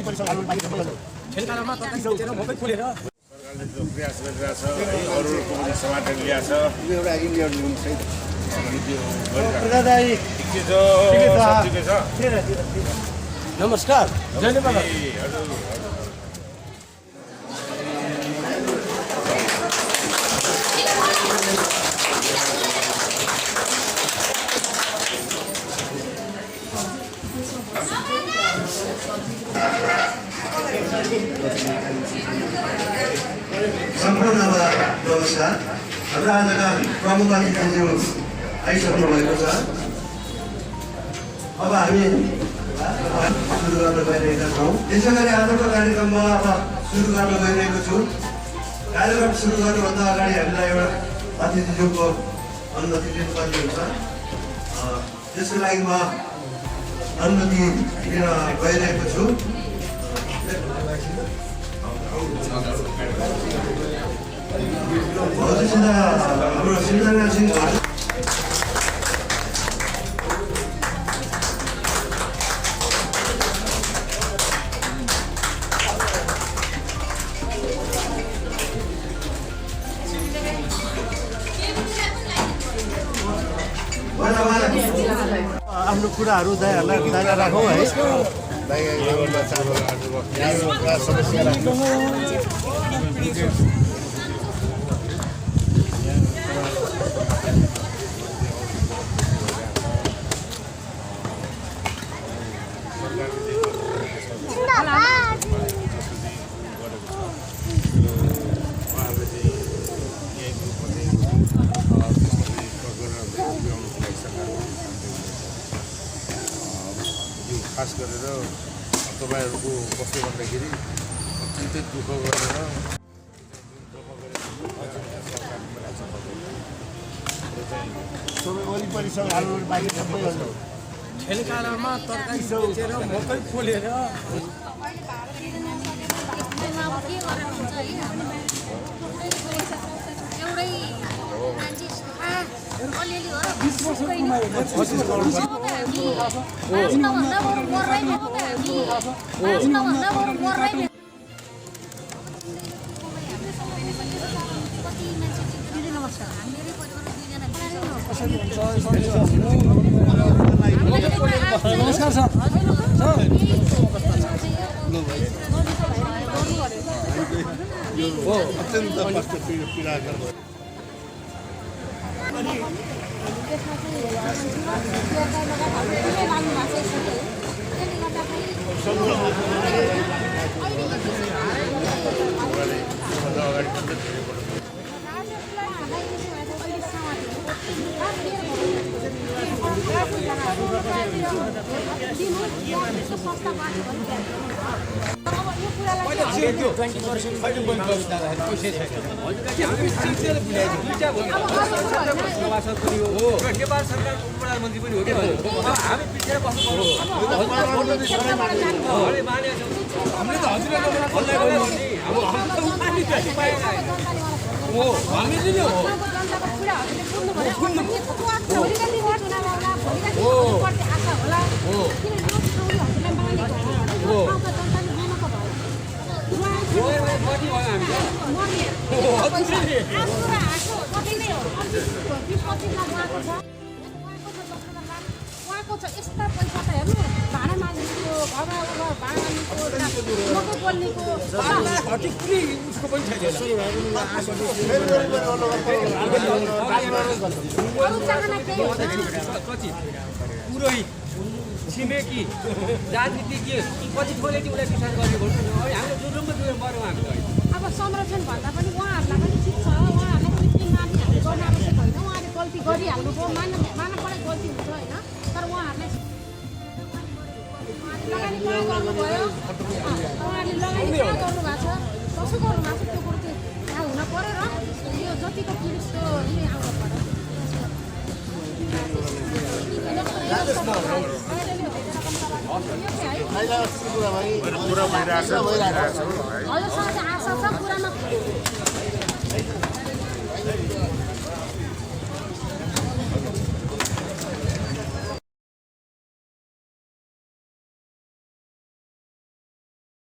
खेलकालमा तरकारी बेचेर मकै खोलेर सरकारले जो प्रयास गरिरहेछ अरूहरूको पनि समर्थन ल्याएको छ यो एउटा इन्डियन लोन सहित नमस्कार जय नेपाल सम्पूर्ण नमस्कार हाम्रो आजका प्रमुख अतिथिज्यू आइसक्नु भएको छ अब हामी सुरु गर्न गइरहेका छौँ त्यसै गरी आजको कार्यक्रममा अब सुरु गर्न गइरहेको छु कार्यक्रम सुरु गर्नुभन्दा अगाडि हामीलाई एउटा अतिथिज्यूको अनुमति लिनुपर्ने हुन्छ त्यसको लागि म अनुमति लिन गइरहेको छु हजुरसित हाम्रो सिर्जना सिंह आफ्नो कुराहरू दायाँ राखौँ है समस्या खास गरेर तपाईँहरूको कस्तो भन्दाखेरि चिन्तित दुःख गरेर वरिपरिसँग हाल्नु बाँकी सबै खेलकालमा तरकारी बेचेर मकै खोलेर नमस्कार सर हो अत्यन्त कष्ट पीडाकर भयो नेपाल सरकारको प्रधानमन्त्री पनि हो कि हामी पिछेर बस्नु हामीले त यस्ता पैसा त हेर्नु भाडा माग्नेको घरमा भाडा माग्नेको उसको पनि पुरोहित छिमेकी राजनीतिज्ञ पछि ठोले चाहिँ उसलाई विचार गर्ने भन्नु हामीले जुरुममा जुरुम गऱ्यौँ हामीले अब संरक्षण भन्दा पनि उहाँहरूलाई पनि ठिक छ उहाँहरूलाई पनि केही नानीहरूले गर्न आवश्यक होइन उहाँले गल्ती गरिहाल्नु भयो मानव पढाइ गल्ती हुन्छ होइन तर उहाँहरूले लगानी कहाँ गर्नुभयो उहाँहरूले लगानी कहाँ गर्नुभएको छ कसो गर्नुभएको छ त्यो कुरो चाहिँ थाहा हुन पऱ्यो र यो जतिको पुलिस त्यो आउनु पऱ्यो पुरा भइरहेछ हजुरसँग आशा छ पुरानो